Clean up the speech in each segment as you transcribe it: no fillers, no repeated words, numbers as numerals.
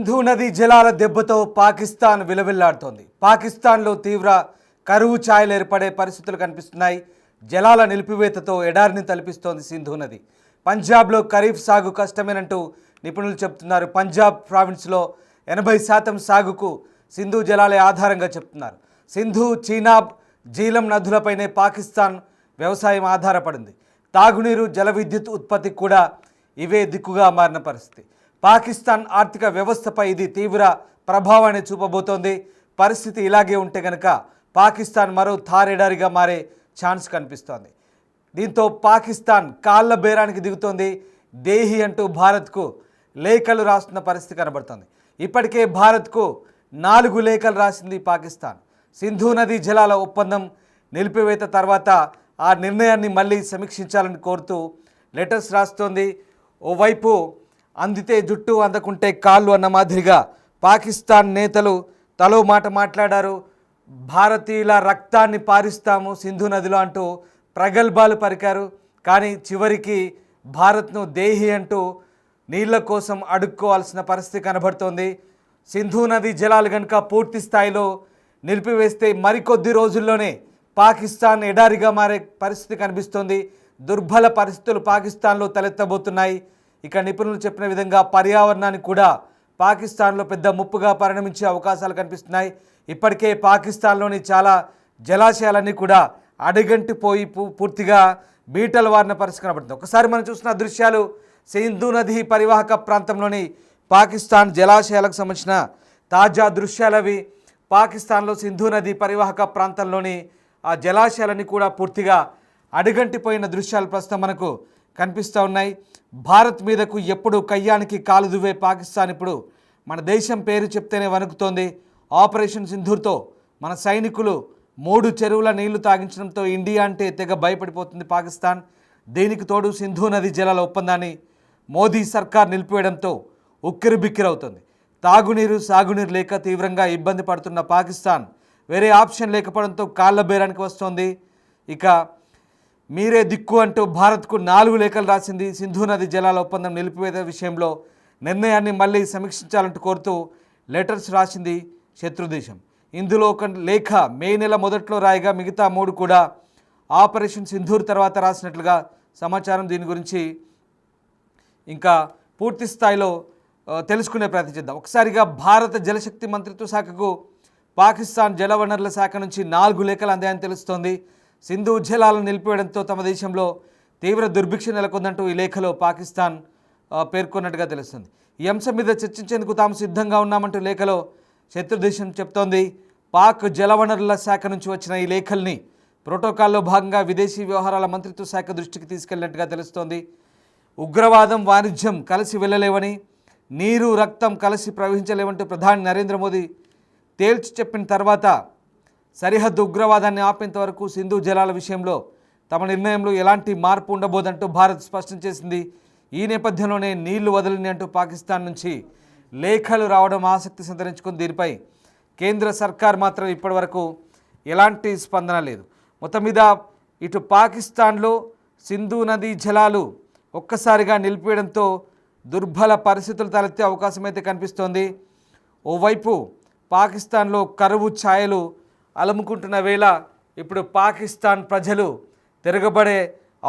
సింధు నది జలాల దెబ్బతో పాకిస్తాన్ విలవిల్లాడుతోంది. పాకిస్తాన్లో తీవ్ర కరువు ఛాయలు ఏర్పడే పరిస్థితులు కనిపిస్తున్నాయి. జలాల నిలిపివేతతో ఎడారిని తలపిస్తోంది సింధు నది. పంజాబ్లో ఖరీఫ్ సాగు కష్టమేనంటూ నిపుణులు చెబుతున్నారు. పంజాబ్ ప్రావిన్స్లో 80% సాగుకు సింధు జలాలే ఆధారంగా చెప్తున్నారు. సింధు, చీనాబ్, జీలం నదులపైనే పాకిస్తాన్ వ్యవసాయం ఆధారపడింది. తాగునీరు, జల విద్యుత్ ఉత్పత్తికి కూడా ఇవే దిక్కుగా మారిన పరిస్థితి. పాకిస్తాన్ ఆర్థిక వ్యవస్థపై ఇది తీవ్ర ప్రభావాన్ని చూపబోతోంది. పరిస్థితి ఇలాగే ఉంటే కనుక పాకిస్తాన్ మరో థారెడారిగా మారే ఛాన్స్ కనిపిస్తోంది. దీంతో పాకిస్తాన్ కాళ్ళ బేరానికి దిగుతోంది. దేహి అంటూ భారత్కు లేఖలు రాస్తున్న పరిస్థితి కనబడుతోంది. ఇప్పటికే భారత్కు 4 లేఖలు రాసింది పాకిస్తాన్. సింధు నది జలాల ఒప్పందం నిలిపివేత తర్వాత ఆ నిర్ణయాన్ని మళ్ళీ సమీక్షించాలని కోరుతూ లెటర్స్ రాస్తోంది. ఓవైపు అందితే జుట్టు, అందకుంటే కాళ్ళు అన్న మాదిరిగా పాకిస్తాన్ నేతలు తలో మాట మాట్లాడారు. భారతీయుల రక్తాన్ని పారిస్తాము సింధు నదిలో అంటూ ప్రగల్భాలు పలికారు. కానీ చివరికి భారత్ను దేహి అంటూ నీళ్ల కోసం అడుక్కోవాల్సిన పరిస్థితి కనబడుతోంది. సింధు నది జలాలు కనుక పూర్తి స్థాయిలో నిలిపివేస్తే మరికొద్ది రోజుల్లోనే పాకిస్తాన్ ఎడారిగా మారే పరిస్థితి కనిపిస్తోంది. దుర్బల పరిస్థితులు పాకిస్తాన్లో తలెత్తబోతున్నాయి. ఇక నిపుణులు చెప్పిన విధంగా పర్యావరణానికి కూడా పాకిస్తాన్లో పెద్ద ముప్పుగా పరిణమించే అవకాశాలు కనిపిస్తున్నాయి. ఇప్పటికే పాకిస్తాన్లోని చాలా జలాశయాలన్నీ కూడా అడుగంటిపోయి పూర్తిగా బీటలు వారిన పరిస్థితి కనబడుతుంది. ఒకసారి మనం చూసిన దృశ్యాలు సింధు నది పరివాహక ప్రాంతంలోని పాకిస్తాన్ జలాశయాలకు సంబంధించిన తాజా దృశ్యాలవి. పాకిస్తాన్లో సింధు నది పరివాహక ప్రాంతంలోని ఆ జలాశయాలన్నీ కూడా పూర్తిగా అడుగంటిపోయిన దృశ్యాలు ప్రస్తుతం మనకు కనిపిస్తూ ఉన్నాయి. భారత్ మీదకు ఎప్పుడు కయ్యానికి కాలు దువ్వే పాకిస్తాన్ ఇప్పుడు మన దేశం పేరు చెప్తేనే వణుకుతోంది. ఆపరేషన్ సింధూర్తో మన సైనికులు 3 చెరువుల నీళ్లు తాగించడంతో ఇండియా అంటే తెగ భయపడిపోతుంది పాకిస్తాన్. దీనికి తోడు సింధు నది జలాల ఒప్పందాన్ని మోదీ సర్కార్ నిలిపివేయడంతో ఉక్కిరిబిక్కిరవుతుంది. తాగునీరు, సాగునీరు లేక తీవ్రంగా ఇబ్బంది పడుతున్న పాకిస్తాన్ వేరే ఆప్షన్ లేకపోవడంతో కాళ్ళ బేరానికి వస్తోంది. ఇక మీరే దిక్కు అంటూ భారత్కు 4 లేఖలు రాసింది. సింధు నది జలాల ఒప్పందం నిలిపివేత విషయంలో నిర్ణయాన్ని మళ్ళీ సమీక్షించాలంటూ కోరుతూ లెటర్స్ రాసింది శత్రుదేశం. ఇందులో ఒక లేఖ మే నెల మొదట్లో రాయగా మిగతా 3 కూడా ఆపరేషన్ సింధూర్ తర్వాత రాసినట్లుగా సమాచారం. దీని గురించి ఇంకా పూర్తి స్థాయిలో తెలుసుకునే ప్రయత్నం చేద్దాం. ఒకసారిగా భారత జలశక్తి మంత్రిత్వ శాఖకు పాకిస్తాన్ జలవనరుల శాఖ నుంచి 4 లేఖలు అందాయని తెలుస్తోంది. సింధు జలాలను నిలిపివేయడంతో తమ దేశంలో తీవ్ర దుర్భిక్ష నెలకొందంటూ ఈ లేఖలో పాకిస్తాన్ పేర్కొన్నట్టుగా తెలుస్తుంది. ఈ అంశం మీద చర్చించేందుకు తాము సిద్ధంగా ఉన్నామంటూ లేఖలో శత్రుదేశం చెప్తోంది. పాక్ జలవనరుల శాఖ నుంచి వచ్చిన ఈ లేఖల్ని ప్రోటోకాల్లో భాగంగా విదేశీ వ్యవహారాల మంత్రిత్వ శాఖ దృష్టికి తీసుకెళ్లినట్టుగా తెలుస్తోంది. ఉగ్రవాదం, వాణిజ్యం కలిసి వెళ్ళలేవని, నీరు, రక్తం కలిసి ప్రవహించలేవంటూ ప్రధాని నరేంద్ర మోదీ తేల్చి చెప్పిన తర్వాత సరిహద్దు ఉగ్రవాదాన్ని ఆపేంత వరకు సింధు జలాల విషయంలో తమ నిర్ణయంలో ఎలాంటి మార్పు ఉండబోదంటూ భారత్ స్పష్టం చేసింది. ఈ నేపథ్యంలోనే నీళ్లు వదలని అంటూ పాకిస్తాన్ నుంచి లేఖలు రావడం ఆసక్తి సంతరించుకుంది. దీనిపై కేంద్ర సర్కార్ మాత్రం ఇప్పటివరకు ఎలాంటి స్పందన లేదు. మొత్తం మీద ఇటు పాకిస్తాన్లో సింధు నదీ జలాలు ఒక్కసారిగా నిలిపివేయడంతో దుర్బల పరిస్థితులు తలెత్తే అవకాశం అయితే కనిపిస్తోంది. ఓవైపు పాకిస్తాన్లో కరువు ఛాయలు అలముకుంటున్న వేళ ఇప్పుడు పాకిస్తాన్ ప్రజలు తిరగబడే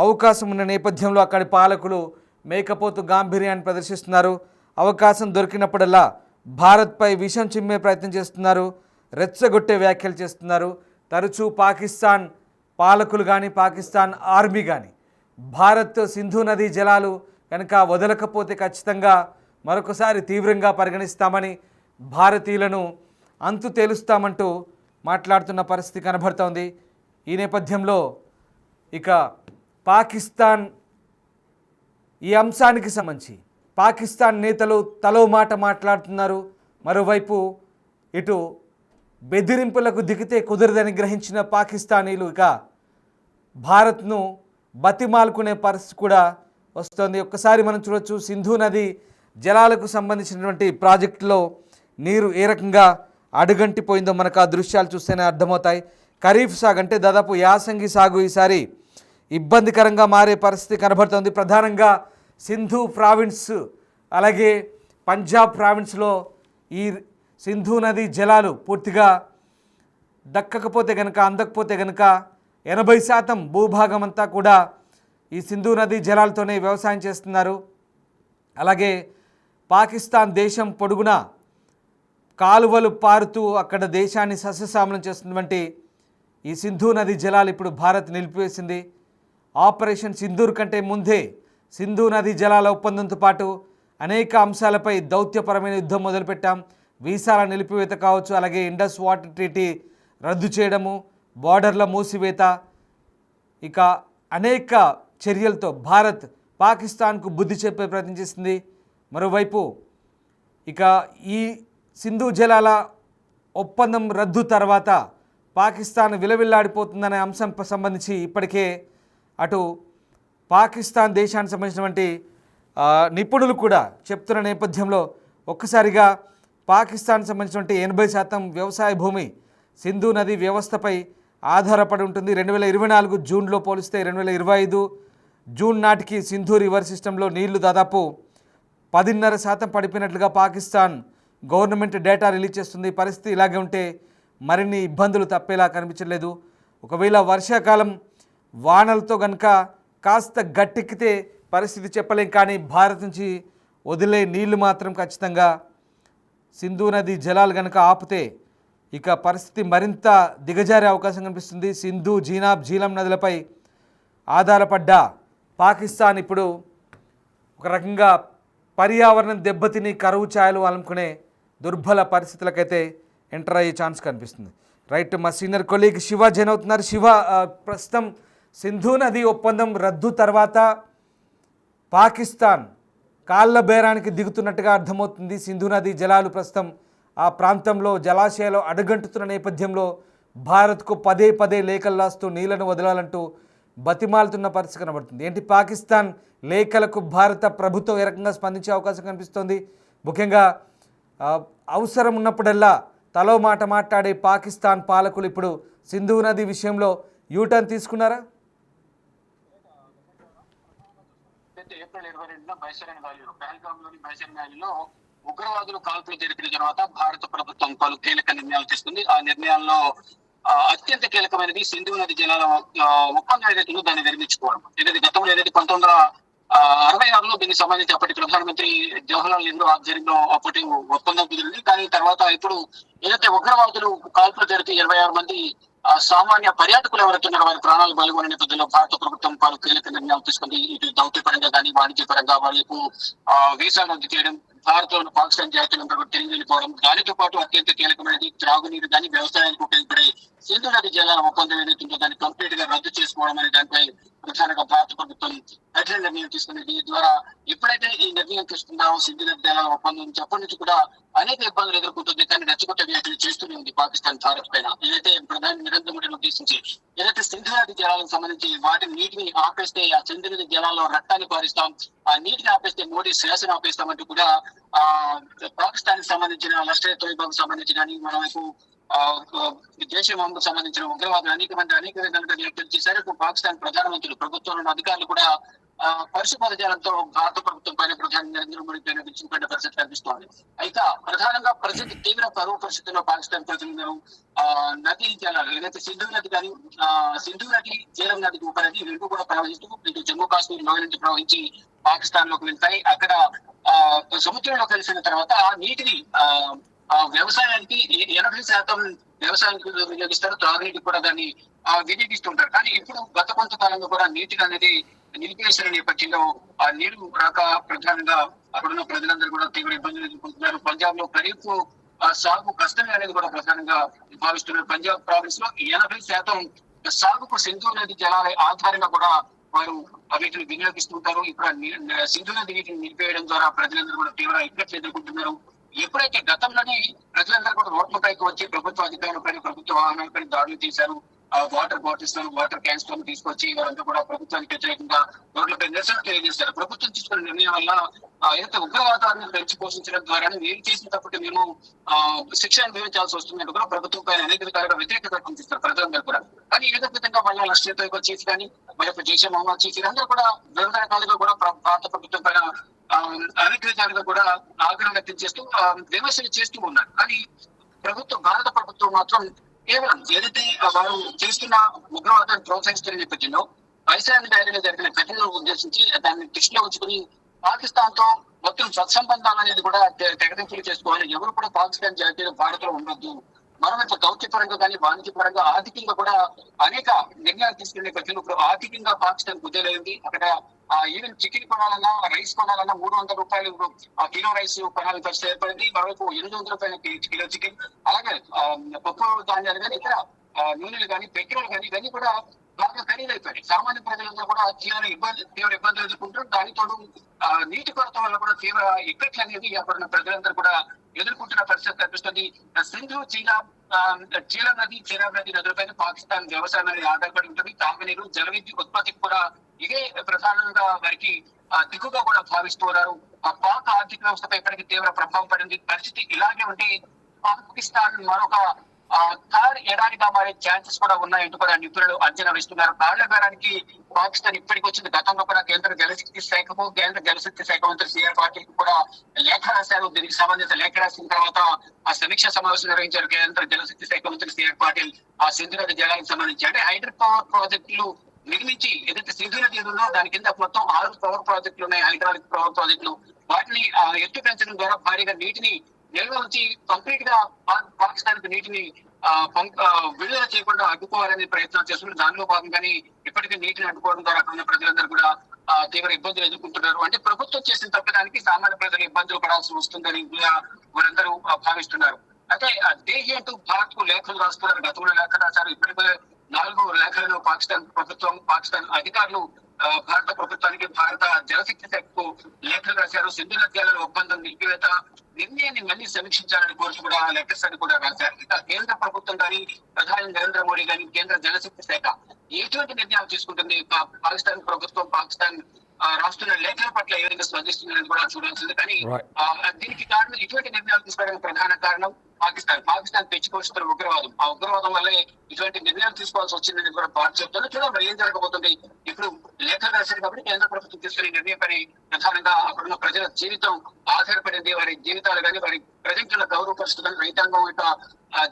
అవకాశం ఉన్న నేపథ్యంలో అక్కడి పాలకులు మేకపోతు గాంభీర్యాన్ని ప్రదర్శిస్తున్నారు. అవకాశం దొరికినప్పుడల్లా భారత్పై విషం చిమ్మే ప్రయత్నం చేస్తున్నారు, రెచ్చగొట్టే వ్యాఖ్యలు చేస్తున్నారు. తరచూ పాకిస్తాన్ పాలకులు కానీ, పాకిస్తాన్ ఆర్మీ కానీ భారత్ సింధు నదీ జలాలు కనుక వదలకపోతే ఖచ్చితంగా మరొకసారి తీవ్రంగా పరిగణిస్తామని, భారతీయులను అంతు తేలుస్తామంటూ మాట్లాడుతున్న పరిస్థితి కనబడుతోంది. ఈ నేపథ్యంలో ఇక పాకిస్తాన్ ఈ అంశానికి సంబంధించి పాకిస్తాన్ నేతలు తలో మాట మాట్లాడుతున్నారు. మరోవైపు ఇటు బెదిరింపులకు దిగితే కుదరదని గ్రహించిన పాకిస్తానీలు ఇక భారత్ను బతిమాలుకునే పరిస్థితి కూడా వస్తుంది. ఒక్కసారి మనం చూడొచ్చు సింధు నది జలాలకు సంబంధించినటువంటి ప్రాజెక్టులో నీరు ఏ రకంగా అడుగంటిపోయిందో మనకు ఆ దృశ్యాలు చూస్తేనే అర్థమవుతాయి. ఖరీఫ్ సాగు అంటే దాదాపు యాసంగి సాగు ఈసారి ఇబ్బందికరంగా మారే పరిస్థితి కనబడుతోంది. ప్రధానంగా సింధు ప్రావిన్స్ అలాగే పంజాబ్ ప్రావిన్స్లో ఈ సింధు నది జలాలు పూర్తిగా దక్కకపోతే కనుక, అందకపోతే కనుక 80% భూభాగం అంతా కూడా ఈ సింధు నది జలాలతోనే వ్యవసాయం చేస్తున్నారు. అలాగే పాకిస్తాన్ దేశం పొడుగునా కాలువలు పారుతూ అక్కడ దేశాన్ని సస్యశ్యామలం చేస్తున్నటువంటి ఈ సింధు నది జలాలు ఇప్పుడు భారత్ నిలిపివేసింది. ఆపరేషన్ సింధూర్ కంటే ముందే సింధు నది జలాల ఒప్పందంతో పాటు అనేక అంశాలపై దౌత్యపరమైన యుద్ధం మొదలుపెట్టాం. వీసాల నిలిపివేత కావచ్చు, అలాగే ఇండస్ వాటర్ ట్రీటీ రద్దు చేయడము, బార్డర్ల మూసివేత, ఇక అనేక చర్యలతో భారత్ పాకిస్తాన్కు బుద్ధి చెప్పే ప్రయత్నం చేసింది. మరోవైపు ఇక ఈ సింధు జలాల ఒప్పందం రద్దు తర్వాత పాకిస్తాన్ విలవిల్లాడిపోతుందనే అంశం సంబంధించి ఇప్పటికే అటు పాకిస్తాన్ దేశానికి సంబంధించినటువంటి నిపుణులు కూడా చెప్తున్న నేపథ్యంలో ఒక్కసారిగా పాకిస్తాన్ సంబంధించినటువంటి 80% వ్యవసాయ భూమి సింధు నది వ్యవస్థపై ఆధారపడి ఉంటుంది. 2024 జూన్లో పోలిస్తే 2025 జూన్ నాటికి సింధు రివర్ సిస్టంలో నీళ్లు దాదాపు 10.5% పడిపోయినట్లుగా పాకిస్తాన్ గవర్నమెంట్ డేటా రిలీజ్ చేస్తుంది. పరిస్థితి ఇలాగే ఉంటే మరిన్ని ఇబ్బందులు తప్పేలా కనిపించలేదు. ఒకవేళ వర్షాకాలం వానలతో కనుక కాస్త గట్టెక్కితే పరిస్థితి చెప్పలేం, కానీ భారత్ నుంచి వదిలే నీళ్లు మాత్రం ఖచ్చితంగా సింధు నది జలాలు కనుక ఆపితే ఇక పరిస్థితి మరింత దిగజారే అవకాశం కనిపిస్తుంది. సింధు, జీనాబ్, జీలం నదులపై ఆధారపడ్డ పాకిస్తాన్ ఇప్పుడు ఒక రకంగా పర్యావరణం దెబ్బతిని కరువు ఛాయలు అనుకునే దుర్బల పరిస్థితులకైతే ఎంటర్ అయ్యే ఛాన్స్ కనిపిస్తుంది. రైట్, మా సీనియర్ కొలీగ్ శివ జైన్ అవుతున్నారు. శివ, ప్రస్తుతం సింధు నది ఒప్పందం రద్దు తర్వాత పాకిస్తాన్ కాళ్ళ బేరానికి దిగుతున్నట్టుగా అర్థమవుతుంది. సింధు నది జలాలు ప్రస్తుతం ఆ ప్రాంతంలో జలాశయాలు అడుగంటుతున్న నేపథ్యంలో భారత్కు పదే పదే లేఖలు రాస్తూ నీళ్లను వదలాలంటూ బతిమాలుతున్న పరిస్థితి కనబడుతుంది. ఏంటి పాకిస్తాన్ లేఖలకు భారత ప్రభుత్వం ఏ రకంగా స్పందించే అవకాశం కనిపిస్తోంది? ముఖ్యంగా అవసరం ఉన్నప్పుడల్లా తలో మాట మాట్లాడే పాకిస్తాన్ పాలకులు ఇప్పుడు సింధు నది విషయంలో యూటర్న్ తీసుకున్నారా? ఏప్రిల్ 22న బైసరన్ వ్యాలీలో, పహల్గామ్లోని బైసరన్ వ్యాలీలో ఉగ్రవాదులు కాల్పులు జరిపిన తర్వాత భారత ప్రభుత్వం పలు కీలక నిర్ణయాలు తీసుకుంది. ఆ నిర్ణయాల్లో అత్యంత కీలకమైనది సింధు నది జలాల ఒప్పందం ఏదైతే దాన్ని నిర్మించుకోవడం. ఏదైతే గతంలో ఏదైతే 1966లో దీనికి సంబంధించి అప్పటి ప్రధానమంత్రి జవహర్లాల్ నెహ్రూ ఆధ్వర్యంలో అప్పటి ఒప్పందం కుదిరింది. కానీ తర్వాత ఇప్పుడు ఏదైతే ఉగ్రవాదులు కాల్పులు జరిపి 26 మంది సామాన్య పర్యాటకులు ఎవరైతే ఉన్నారో వారి ప్రాణాలు బలిగొన్న నేపథ్యంలో భారత ప్రభుత్వం పలు కీలక నిర్ణయాలు తీసుకుంది. ఇటు దౌత్యపరంగా కానీ వాణిజ్య పరంగా వాళ్లకు వీసా రద్దు చేయడం, భారత్ లోని పాకిస్తాన్ జాతీయులందరూ తిరిగి వెళ్ళిపోవడం, దానితో పాటు అత్యంత కీలకమైనది త్రాగునీరు కానీ వ్యవసాయానికి ఉపయోగపడే సింధు నది జలాల ఒప్పందం ఏదైతే ఉందో దాన్ని కంప్లీట్ గా రద్దు చేసుకోవడం అనే దానిపై ప్రధానంగా భారత ప్రభుత్వం కఠిన నిర్ణయం తీసుకుంది. దీని ద్వారా ఎప్పుడైతే ఈ నిర్ణయం తీసుకుందామో సింధు నది జలాల ఒప్పందం నుంచి అప్పటి నుంచి కూడా అనేక ఇబ్బందులు ఎదుర్కొంటుంది. కానీ రెచ్చగొట్టే వ్యాఖ్యలు చేస్తూనే ఉంది పాకిస్తాన్ భారత్ పైన. ఏదైతే ప్రధాని నరేంద్ర మోడీని ఉద్దేశించి ఏదైతే సింధు నది జలాలకు సంబంధించి వాటి నీటిని ఆపేస్తే ఆ సింధు నది జలాల్లో రక్తాన్ని పారిస్తాం, ఆ నీటిని ఆపేస్తే మోడీ శ్వాసను ఆపేస్తామంటూ కూడా పాకిస్తాన్ కి సంబంధించిన లష్కర్ తోయిబాకు సంబంధించి కానీ మరోవైపు జైషే మహమ్మద్ సంబంధించిన ఉగ్రవాదులు అనేక విధాలుగా వ్యాఖ్యలు చేశారు. పాకిస్తాన్ ప్రధానమంత్రులు, ప్రభుత్వంలోని అధికారులు కూడా పరుష పదజాలంతో భారత ప్రభుత్వం పైన ప్రధాని నరేంద్ర మోడీ పైన విచ్చుకునే పరిస్థితి కనిపిస్తోంది. అయితే ప్రధానంగా పరిస్థితి తీవ్ర కరువు పరిస్థితుల్లో పాకిస్తాన్ ప్రజలు నదీ జలాలు ఏదైతే సింధు నది కానీ సింధు నది, జీలం నది ఉపనది రెండు కూడా ప్రవహిస్తూ ఇటు జమ్మూ కాశ్మీర్ లో నుంచి ప్రవహించి పాకిస్తాన్ లోకి వెళ్తాయి. అక్కడ సముద్రంలో కలిసిన తర్వాత ఆ నీటిని వ్యవసాయానికి 80% వ్యవసాయానికి వినియోగిస్తారు, త్రాగునీటికి కూడా దాన్ని వినియోగిస్తుంటారు. కానీ ఇప్పుడు గత కొంతకాలంగా కూడా నీటిని అనేది నిలిపివేసిన నేపథ్యంలో ఆ నీరు రాక ప్రధానంగా అక్కడున్న ప్రజలందరూ కూడా తీవ్ర ఇబ్బందులు ఎదుర్కొంటున్నారు. పంజాబ్ లో ఖరీఫ్ సాగు కష్టమే అనేది కూడా ప్రధానంగా భావిస్తున్నారు. పంజాబ్ ప్రావిన్స్ లో 80% సాగుకు సింధు నది జలాల ఆధారంగా కూడా వారు వీటిని వినియోగిస్తుంటారు. ఇప్పుడు సింధు నది నీటిని నిలిపేయడం ద్వారా ప్రజలందరూ కూడా తీవ్ర ఇబ్బందులు ఎదుర్కొంటున్నారు. ఎప్పుడైతే గతంలోనే ప్రజలందరూ కూడా రోడ్లపైకి వచ్చి ప్రభుత్వ అధికారులపై, ప్రభుత్వ వాహనాలపై దాడులు చేశారు, వాటర్ బాటిల్స్ వాటర్ క్యాన్స్ తో తీసుకొచ్చి వారంతా కూడా ప్రభుత్వానికి వ్యతిరేకంగా రోడ్లపై నిరసన తెలియజేస్తారు. ప్రభుత్వం తీసుకున్న నిర్ణయం వల్ల ఏదైతే ఉగ్రవాదాన్ని పెంచి పోషించడం ద్వారా వీరు చేసిన తప్పటి మేము శిక్ష అనుభవించాల్సి వస్తుందంటూ కూడా ప్రభుత్వం పైన అనేక విధాలుగా వ్యతిరేకత కనిపిస్తారు ప్రజలందరూ కూడా. కానీ ఏదో విధంగా వాళ్ళ లష్కర్ తోయిబా చీఫ్ కానీ మరి జైషే మహమ్మద్ చీఫ్ అందరూ కూడా వివిధ రకాలుగా కూడా భారత ప్రభుత్వం పైన అనేక విధాలుగా కూడా ఆగ్రహం వ్యక్తం చేస్తూ విమర్శలు చేస్తూ ఉన్నారు. కానీ భారత ప్రభుత్వం మాత్రం కేవలం ఏదైతే వారు చేస్తున్న ఉగ్రవాదాన్ని ప్రోత్సహిస్తున్న నేపథ్యంలో వైశాలి వ్యాలీలో జరిగిన ఘటనను ఉద్దేశించి దాన్ని దృష్టిలో ఉంచుకుని పాకిస్తాన్ తో మొత్తం సత్సంబంధాలు అనేది కూడా తెగదింపులు చేసుకోవాలి. ఎవరు కూడా పాకిస్తాన్ జాతీయ భారత్ లో ఉండొద్దు. మరోవైపు దౌత్యపరంగా కానీ వాణిజ్యపరంగా ఆర్థికంగా కూడా అనేక నిర్ణయాలు తీసుకునే నేపథ్యంలో ఇప్పుడు ఆర్థికంగా పాకిస్తాన్ కుదేలైంది. అక్కడ ఈవెన్ చికెన్ కొనాలన్నా రైస్ కొనాలన్నా 300 రూపాయలు కిలో రైస్ కొనాలని పరిస్థితి ఏర్పడింది. మరోవైపు 800 రూపాయల కిలో చికెన్, అలాగే పప్పు ధాన్యాలు కానీ ఇతర నూనెలు కానీ పెట్రోల్ కానీ ఇవన్నీ కూడా బాగా ఖరీదైపోయాయి. సామాన్య ప్రజలందరూ కూడా తీవ్ర ఇబ్బందులు ఎదుర్కొంటారు. దానితో నీటి కొరత వల్ల కూడా తీవ్ర ఇక్కట్లు అనేది అక్కడ ప్రజలందరూ కూడా ఎదుర్కొంటున్న పరిస్థితి కనిపిస్తుంది. సింధు జీలం నది, చిరాబ్ నది నదులపైన పాకిస్తాన్ వ్యవసాయం అనేది ఆధారపడి ఉంటుంది. తాగునీరు, జల విద్యుత్ ఉత్పత్తికి కూడా ఇదే ప్రధానంగా వారికి దిగుగా కూడా భావిస్తున్నారు. పాక్ ఆర్థిక వ్యవస్థపై ఇప్పటికీ తీవ్ర ప్రభావం పడింది. పరిస్థితి ఇలాగే ఉంటే పాకిస్తాన్ మరొక థర్డ్ ఎడారిగా మారే ఛాన్సెస్ కూడా ఉన్నాయంటూ కూడా నిపుణులు అంచనా వేస్తున్నారు. తాళ్ల బేరానికి పాకిస్తాన్ ఇప్పటికి వచ్చింది. గతంలో కూడా కేంద్ర జలశక్తి శాఖ మంత్రి సిఆర్ పాటిల్ కూడా లేఖ రాశారు. దీనికి సంబంధించిన లేఖ రాసిన తర్వాత ఆ సమీక్ష సమావేశం నిర్వహించారు కేంద్ర జలశక్తి శాఖ మంత్రి సిఆర్ పాటిల్. ఆ సింధు నది జలానికి సంబంధించి అంటే హైడ్రో పవర్ ప్రాజెక్టులు నిర్మించి ఏదైతే సింధు నది ఉందో దాని కింద మొత్తం 6 పవర్ ప్రాజెక్టులు ఉన్నాయి, హైడ్రాలిక్ పవర్ ప్రాజెక్టులు. వాటిని ఎత్తు పెంచడం ద్వారా భారీగా నీటిని నిల్వ ఉంచి కంప్లీట్ గా పాకిస్తాన్ కు నీటిని విడుదల చేయకుండా అడ్డుకోవాలనే ప్రయత్నం చేస్తున్నారు. దానిలో భాగంగానే ఇప్పటికీ నీటిని అడ్డుకోవడం ద్వారా అక్కడ ప్రజలందరూ కూడా తీవ్ర ఇబ్బందులు ఎదుర్కొంటున్నారు. అంటే ప్రభుత్వం చేసిన తప్పడానికి సామాన్య ప్రజలు ఇబ్బందులు పడాల్సి వస్తుందని వారందరూ భావిస్తున్నారు. అంటే దేహి అంటూ భారత్ కు లేఖలు రాస్తున్నారు. గతంలో లేఖ రాశారు. ఇప్పటికే 4 లేఖలను పాకిస్తాన్ అధికారులు భారత ప్రభుత్వానికి, భారత జలశక్తి శాఖకు లేఖలు రాశారు. సింధు నద్యాల ఒప్పందం నిలిపివేత నిర్ణయాన్ని మళ్ళీ సమీక్షించాలని కోరుతూ కూడా లెటర్స్ అని కూడా రాశారు. ఇక కేంద్ర ప్రభుత్వం కానీ, ప్రధాని నరేంద్ర మోడీ కానీ, కేంద్ర జలశక్తి శాఖ ఎటువంటి నిర్ణయాలు తీసుకుంటుంది, పాకిస్తాన్ ప్రభుత్వం పాకిస్తాన్ రాష్ట్ర లేఖల పట్ల ఏ విధంగా స్పందిస్తుందని కూడా చూడాల్సింది. కానీ దీనికి కారణం ఇటువంటి నిర్ణయాలు తీసుకోవడానికి ప్రధాన కారణం పాకిస్తాన్ పెంచుకోవస్తున్న ఉగ్రవాదం. ఆ ఉగ్రవాదం వల్లే ఇటువంటి నిర్ణయాలు తీసుకోవాల్సి వచ్చిందని కూడా భారత్ చెప్తాను. చూడండి ఏం జరగబోతుంది. ఇప్పుడు లేఖలు రాశారు కాబట్టి కేంద్ర ప్రభుత్వం తీసుకునే నిర్ణయం పని ప్రధానంగా అక్కడున్న ప్రజల జీవితం ఆధారపడింది. వారి జీవితాలు కానీ, వారి ప్రజల గౌరవ పరిస్థితులు కానీ, రైతాంగం యొక్క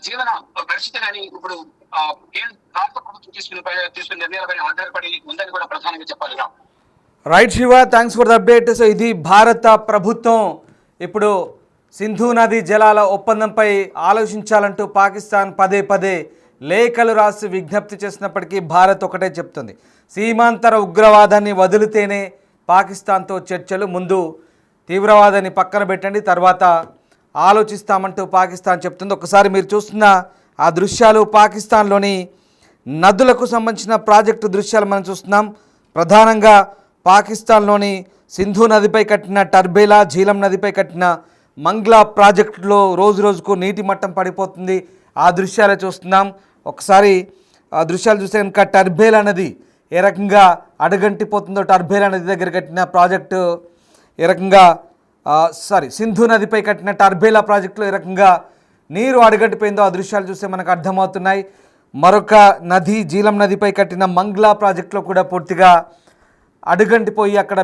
జీవన పరిస్థితి కానీ ఇప్పుడు భారత ప్రభుత్వం తీసుకునే నిర్ణయాలపై ఆధారపడి ఉందని కూడా ప్రధానంగా చెప్పాలి. Right Shiva, thanks for the update. So ఇది భారత ప్రభుత్వం ఇప్పుడు సింధు నది జలాల ఒప్పందంపై ఆలోచించాలంటూ పాకిస్తాన్ పదే లేఖలు రాసి విజ్ఞప్తి చేసినప్పటికీ భారత్ ఒకటే చెప్తుంది, సీమాంతర ఉగ్రవాదాన్ని వదిలితేనే పాకిస్తాన్తో చర్చలు, ముందు తీవ్రవాదాన్ని పక్కన పెట్టండి, తర్వాత ఆలోచిస్తామంటూ పాకిస్తాన్ చెప్తుంది. ఒకసారి మీరు చూస్తున్న ఆ దృశ్యాలు పాకిస్తాన్లోని నదులకు సంబంధించిన ప్రాజెక్టు దృశ్యాలు మనం చూస్తున్నాం. ప్రధానంగా పాకిస్తాన్లోని సింధు నదిపై కట్టిన టర్బేలా, జీలం నదిపై కట్టిన మంగ్లా ప్రాజెక్టులో రోజుకు నీటి మట్టం పడిపోతుంది. ఆ దృశ్యాలే చూస్తున్నాం. ఒకసారి ఆ దృశ్యాలు చూస్తే కనుక టర్బేలా నది ఏ రకంగా అడగంటిపోతుందో, టర్బేలా నది దగ్గర కట్టిన ప్రాజెక్టు ఏ రకంగా సింధు నదిపై కట్టిన టర్బేలా ప్రాజెక్టులో ఏ రకంగా నీరు అడగంటిపోయిందో ఆ దృశ్యాలు చూస్తే మనకు అర్థమవుతున్నాయి. మరొక నది జీలం నదిపై కట్టిన మంగ్లా ప్రాజెక్టులో కూడా పూర్తిగా అడుగంటిపోయి అక్కడ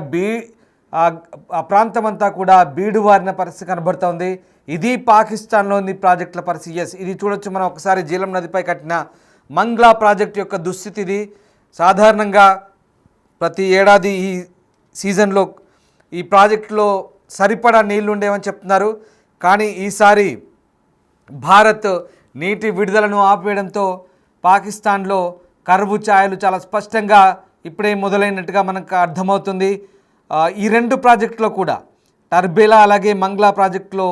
ఆ ప్రాంతం అంతా కూడా బీడువారిన పరిస్థితి కనబడుతోంది. ఇది పాకిస్తాన్లోని ప్రాజెక్టుల పరిస్థితి. ఇది చూడొచ్చు మనం ఒకసారి జీలం నదిపై కట్టిన మంగ్లా ప్రాజెక్టు యొక్క దుస్థితి ఇది. సాధారణంగా ప్రతి ఏడాది ఈ సీజన్లో ఈ ప్రాజెక్టులో సరిపడా నీళ్లు ఉండేవని చెప్తున్నారు. కానీ ఈసారి భారత్ నీటి విడుదలను ఆపివేయడంతో పాకిస్తాన్లో కరువు ఛాయలు చాలా స్పష్టంగా ఇప్పుడే మొదలైనట్టుగా మనకు అర్థమవుతుంది. ఈ 2 ప్రాజెక్టులో కూడా టర్బేలా అలాగే మంగ్లా ప్రాజెక్టులో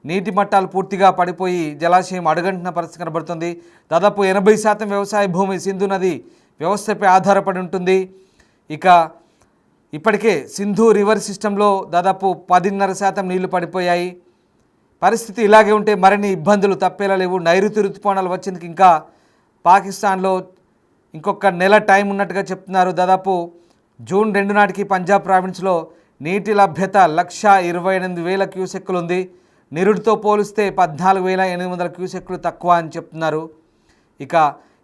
నీటి మట్టాలు పూర్తిగా పడిపోయి జలాశయం అడుగంటిన పరిస్థితి కనబడుతుంది. దాదాపు 80% వ్యవసాయ భూమి సింధు నది వ్యవస్థపై ఆధారపడి ఉంటుంది. ఇక ఇప్పటికే సింధు రివర్ సిస్టంలో దాదాపు 10.5% నీళ్లు పడిపోయాయి. పరిస్థితి ఇలాగే ఉంటే మరిన్ని ఇబ్బందులు తప్పేలా లేవు. నైరుతి ఋతుపవనాలు వచ్చేందుకు ఇంకా పాకిస్తాన్లో ఇంకొక నెల టైం ఉన్నట్టుగా చెప్తున్నారు. దాదాపు జూన్ 2 నాటికి పంజాబ్ ప్రావిన్స్లో నీటి లభ్యత 1,28,000 క్యూసెక్కులు ఉంది. నిరుడితో పోలిస్తే 14,800 క్యూసెక్కులు తక్కువ అని చెప్తున్నారు. ఇక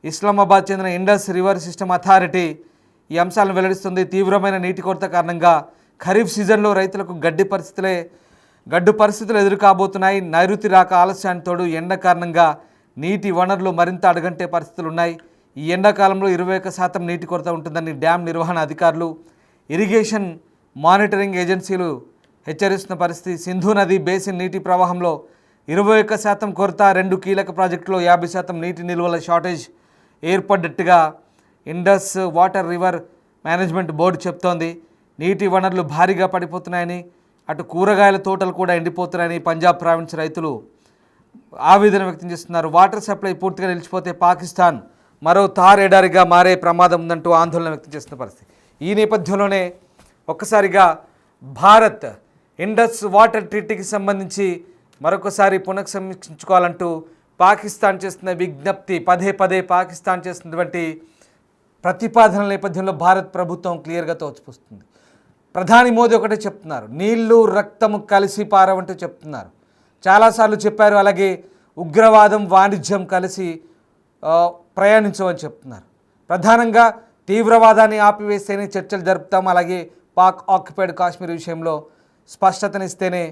ఇస్లామాబాద్ చెందిన ఇండస్ రివర్ సిస్టమ్ అథారిటీ ఈ అంశాలను వెల్లడిస్తుంది. తీవ్రమైన నీటి కొరత కారణంగా ఖరీఫ్ సీజన్లో రైతులకు గడ్డు పరిస్థితులు ఎదురు కాబోతున్నాయి. నైరుతి రాక ఆలస్యానికి తోడు ఎండ కారణంగా నీటి వనరులు మరింత అడుగంటే పరిస్థితులు ఉన్నాయి. ఈ ఎండాకాలంలో 21% నీటి కొరత ఉంటుందని డ్యామ్ నిర్వహణ అధికారులు, ఇరిగేషన్ మానిటరింగ్ ఏజెన్సీలు హెచ్చరిస్తున్న పరిస్థితి. సింధు నది బేసిన్ నీటి ప్రవాహంలో 21% కొరత, 2 కీలక ప్రాజెక్టులో 50% నీటి నిల్వల షార్టేజ్ ఏర్పడ్డట్టుగా Indus water river management board చెప్తోంది. నీటి వనరులు భారీగా పడిపోతున్నాయని, అటు కూరగాయల తోటలు కూడా ఎండిపోతున్నాయని పంజాబ్ ప్రావిన్స్ రైతులు ఆవేదన వ్యక్తం చేస్తున్నారు. వాటర్ సప్లై పూర్తిగా నిలిచిపోతే పాకిస్తాన్ మరో తార్ ఎడారిగా మారే ప్రమాదం ఉందంటూ ఆందోళన వ్యక్తం చేస్తున్న పరిస్థితి. ఈ నేపథ్యంలోనే ఒక్కసారిగా భారత్ ఇండస్ వాటర్ ట్రీటీకి సంబంధించి మరొకసారి పునఃసమీక్షించుకోవాలంటూ పాకిస్తాన్ చేస్తున్న విజ్ఞప్తి, పదే పాకిస్తాన్ చేస్తున్నటువంటి ప్రతిపాదనల నేపథ్యంలో భారత్ ప్రభుత్వం క్లియర్గా తోచిపుస్తుంది. ప్రధాని మోదీ ఒకటే చెప్తున్నారు, నీళ్లు రక్తము కలిసి పారవంటూ చెప్తున్నారు. చాలాసార్లు చెప్పారు. అలాగే ఉగ్రవాదం వాణిజ్యం కలిసి ప్రయాణించమని చెప్తున్నారు. ప్రధానంగా తీవ్రవాదాన్ని ఆపివేస్తేనే చర్చలు జరుపుతాం, అలాగే పాక్ ఆక్యుపైడ్ కాశ్మీర్ విషయంలో స్పష్టతనిస్తేనే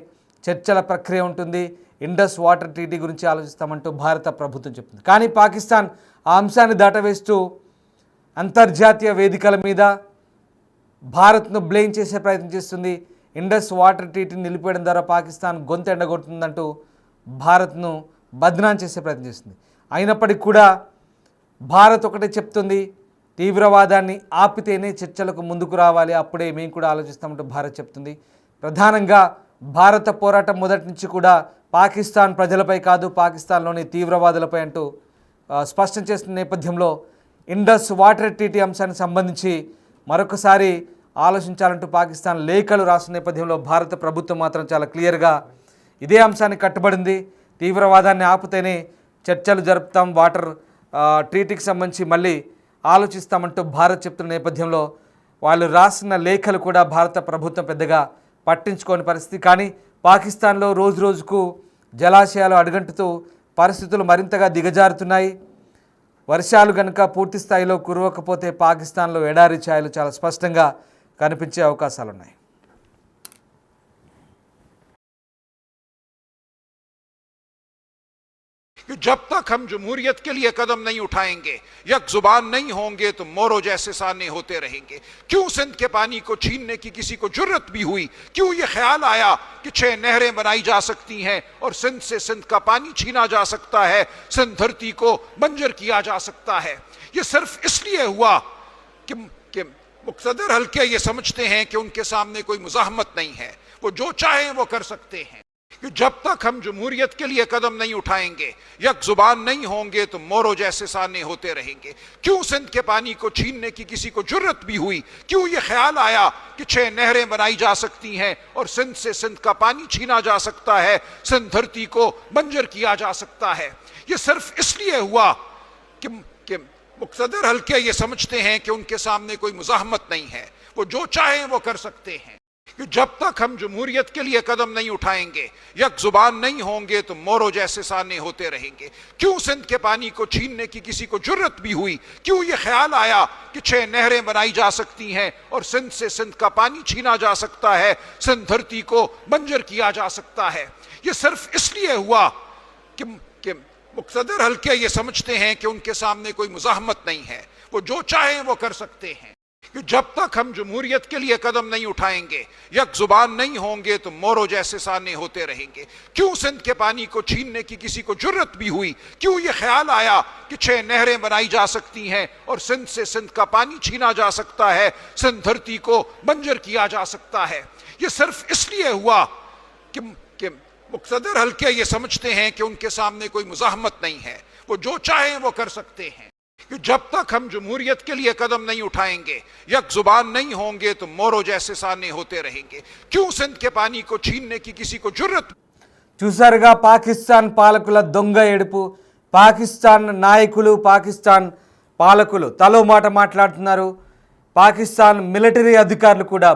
చర్చల ప్రక్రియ ఉంటుంది, ఇండస్ వాటర్ ట్రీటీ గురించి ఆలోచిస్తామంటూ భారత ప్రభుత్వం చెప్తుంది. కానీ పాకిస్తాన్ ఆ అంశాన్ని దాటవేస్తూ అంతర్జాతీయ వేదికల మీద భారత్ను బ్లేమ్ చేసే ప్రయత్నం చేస్తుంది. ఇండస్ వాటర్ ట్రీటీని నిలిపేయడం ద్వారా పాకిస్తాన్ గొంతు ఎండగొడుతుందంటూ భారత్ను బద్నాం చేసే ప్రయత్నం చేస్తుంది. అయినప్పటికీ కూడా భారత్ ఒకటే చెప్తుంది, తీవ్రవాదాన్ని ఆపితేనే చర్చలకు ముందుకు రావాలి, అప్పుడే మేము కూడా ఆలోచిస్తామంటూ భారత్ చెప్తుంది. ప్రధానంగా భారత పోరాటం మొదటి నుంచి కూడా పాకిస్తాన్ ప్రజలపై కాదు, పాకిస్తాన్లోని తీవ్రవాదులపై అంటూ స్పష్టం చేస్తున్న నేపథ్యంలో ఇండస్ వాటర్ ట్రీటీ అంశానికి సంబంధించి మరొకసారి ఆలోచించాలంటూ పాకిస్తాన్ లేఖలు రాసిన నేపథ్యంలో భారత ప్రభుత్వం మాత్రం చాలా క్లియర్గా ఇదే అంశానికి కట్టుబడింది. తీవ్రవాదాన్ని ఆపితేనే చర్చలు జరుపుతాం, వాటర్ ట్రీటీకి సంబంధించి మళ్ళీ ఆలోచిస్తామంటూ భారత్ చెప్తున్న నేపథ్యంలో వాళ్ళు రాసిన లేఖలు కూడా భారత ప్రభుత్వం పెద్దగా పట్టించుకోని పరిస్థితి. కానీ పాకిస్తాన్లో రోజుకు జలాశయాలు అడుగంటుతూ పరిస్థితులు మరింతగా దిగజారుతున్నాయి. వర్షాలు కనుక పూర్తి స్థాయిలో కురవకపోతే పాకిస్తాన్లో ఎడారి ఛాయలు చాలా స్పష్టంగా కనిపించే అవకాశాలున్నాయి. जब तक हम जमहूरियत के लिए कदम नहीं उठाएंगे, यक जुबान नहीं होंगे, तो मोरो जैसे सामने होते रहेंगे। क्यों सिंध के पानी को छीनने की किसी को जुर्रत भी हुई? क्यों ये ख्याल आया कि 6 नहरें बनाई जा सकती हैं और सिंध से सिंध का पानी छीना जा सकता है, सिंध धरती को बंजर किया जा सकता है? ये सिर्फ इसलिए हुआ कि मुक़्तदर हल्के ये समझते हैं कि उनके सामने कोई मुज़ाहमत नहीं है, वो जो चाहें वो कर सकते हैं। कि जब तक हम जमहूरियत के लिए कदम नहीं उठाएंगे, यक जुबान नहीं होंगे, तो मोरो जैसे सामने होते रहेंगे। क्यों सिंध के पानी को छीनने की किसी को जुर्रत भी हुई? क्यों ये ख्याल आया कि 6 नहरें बनाई जा सकती हैं और सिंध से सिंध का पानी छीना जा सकता है, सिंध धरती को बंजर किया जा सकता है? ये सिर्फ इसलिए हुआ कि मुक़्तदर हल्के ये समझते हैं कि उनके सामने कोई मुज़ाहमत नहीं है, वो जो चाहें वो कर सकते हैं। कि जब तक हम जमहूरियत के लिए कदम नहीं उठाएंगे, यक जुबान नहीं होंगे, तो मोरो जैसे सामने होते रहेंगे। क्यों सिंध के पानी को छीनने की किसी को जुर्रत भी हुई? क्यों ये ख्याल आया कि 6 नहरें बनाई जा सकती हैं और सिंध से सिंध का पानी छीना जा सकता है, सिंध धरती को बंजर किया जा सकता है? ये सिर्फ इसलिए हुआ कि मुक़्तदर हल्के ये समझते हैं कि उनके सामने कोई मुज़ाहमत नहीं है, वो जो चाहें वो कर सकते हैं। कि जब तक हम जमहूरियत के लिए कदम नहीं उठाएंगे, यक जुबान नहीं होंगे, तो मोरो जैसे सामने होते रहेंगे। क्यों सिंध के पानी को छीनने की किसी को जुर्रत भी हुई? क्यों ये ख्याल आया कि 6 नहरें बनाई जा सकती हैं और सिंध से सिंध का पानी छीना जा सकता है, सिंध धरती को बंजर किया जा सकता है? ये सिर्फ इसलिए हुआ कि मुक़्तदर हल्के ये समझते हैं कि उनके सामने कोई मुज़ाहमत नहीं है, वो जो चाहें वो कर सकते हैं। कि जब तक हम जमहूरियत के लिए कदम नहीं उठाएंगे, यक जुबान नहीं होंगे, तो मोरो जैसे सामने होते रहेंगे। क्यों सिंध के पानी को छीनने की किसी को जुर्रत? చూసారుగా పాకిస్తాన్ పాలకుల దొంగ ఏడుపు, పాకిస్తాన్ నాయకులు, పాకిస్తాన్ పాలకులు తలో మాట మాట్లాడుతున్నారు. పాకిస్తాన్ మిలిటరీ అధికారులు కూడా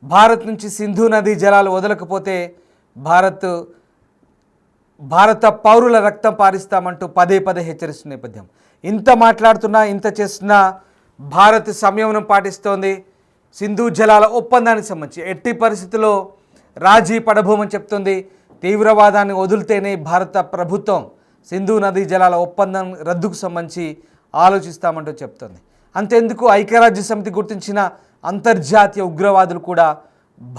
భారత్ నుంచి సింధు నదీ జలాలు వదలకపోతే భారత పౌరుల రక్తం పారిస్తామంటూ పదే పదే హెచ్చరిస్తున్న నేపథ్యం. ఇంత మాట్లాడుతున్నా, ఇంత చేస్తున్నా భారత్ సంయమనం పాటిస్తోంది. సింధు జలాల ఒప్పందానికి సంబంధించి ఎట్టి పరిస్థితుల్లో రాజీ పడబోమని చెప్తుంది. తీవ్రవాదాన్ని వదిలితేనే భారత ప్రభుత్వం సింధు నదీ జలాల ఒప్పందం రద్దుకు సంబంధించి ఆలోచిస్తామంటూ చెప్తోంది. అంతెందుకు ఐక్యరాజ్య సమితి గుర్తించిన అంతర్జాతీయ ఉగ్రవాదులు కూడా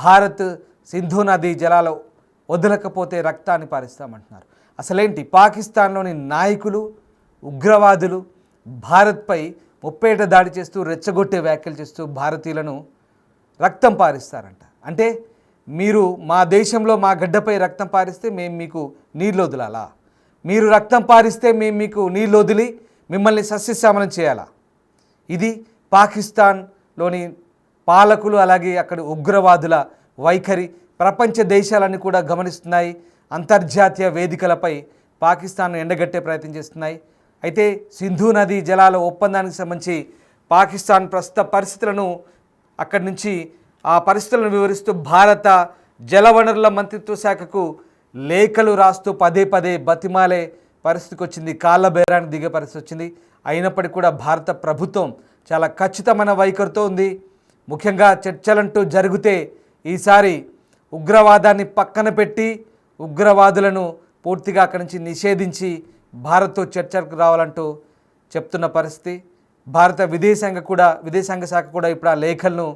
భారత్ సింధు నదీ జలాలు వదలకపోతే రక్తాన్ని పారిస్తామంటున్నారు. అసలేంటి పాకిస్తాన్లోని నాయకులు, ఉగ్రవాదులు భారత్పై ముప్పేట దాడి చేస్తూ రెచ్చగొట్టే వ్యాఖ్యలు చేస్తూ భారతీయులను రక్తం పారిస్తారంట. అంటే మీరు మా దేశంలో మా గడ్డపై రక్తం పారిస్తే మేము మీకు నీళ్ళు వదలాలా? మీరు రక్తం పారిస్తే మేము మీకు నీళ్ళు వదిలి మిమ్మల్ని సస్యశ్యామలం చేయాలా? ఇది పాకిస్తాన్లోని పాలకులు అలాగే అక్కడ ఉగ్రవాదుల వైఖరి. ప్రపంచ దేశాలన్నీ కూడా గమనిస్తున్నాయి. అంతర్జాతీయ వేదికలపై పాకిస్తాన్ను ఎండగట్టే ప్రయత్నం చేస్తున్నాయి. అయితే సింధు నదీ జలాల ఒప్పందానికి సంబంధించి పాకిస్తాన్ ప్రస్తుత పరిస్థితులను అక్కడి నుంచి ఆ పరిస్థితులను వివరిస్తూ భారత జలవనరుల మంత్రిత్వ శాఖకు లేఖలు రాస్తూ పదే పదే బతిమాలే పరిస్థితికి వచ్చింది. కాళ్ళ బేరానికి దిగే పరిస్థితి వచ్చింది. అయినప్పటికీ కూడా భారత ప్రభుత్వం చాలా ఖచ్చితమైన వైఖరితో ఉంది. ముఖ్యంగా చర్చలంటూ జరిగితే ఈసారి ఉగ్రవాదాన్ని పక్కన పెట్టి ఉగ్రవాదులను పూర్తిగా అక్కడి నుంచి నిషేధించి భారత్తో చర్చలకు రావాలంటూ చెప్తున్న పరిస్థితి. భారత విదేశాంగ శాఖ కూడా ఇప్పుడు ఆ లేఖలను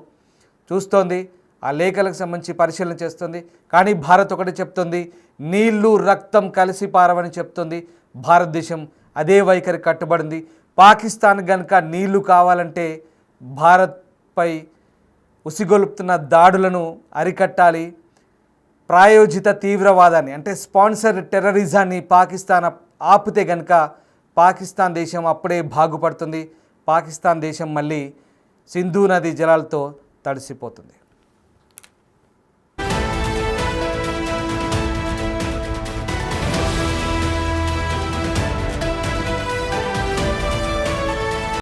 చూస్తోంది. ఆ లేఖలకు సంబంధించి పరిశీలన చేస్తుంది. కానీ భారత్ ఒకటి చెప్తుంది, నీళ్లు రక్తం కలిసి పారవని చెప్తుంది. భారతదేశం అదే వైఖరి కట్టుబడింది. పాకిస్తాన్ కనుక నీళ్లు కావాలంటే భారత్పై ఉసిగొలుపుతున్న దాడులను అరికట్టాలి. ప్రాయోజిత తీవ్రవాదాన్ని అంటే స్పాన్సర్ టెర్రరిజాన్ని పాకిస్తాన్ ఆపితే కనుక పాకిస్తాన్ దేశం అప్పుడే బాగుపడుతుంది. పాకిస్తాన్ దేశం మళ్ళీ సింధు నదీ జలాలతో తడిసిపోతుంది.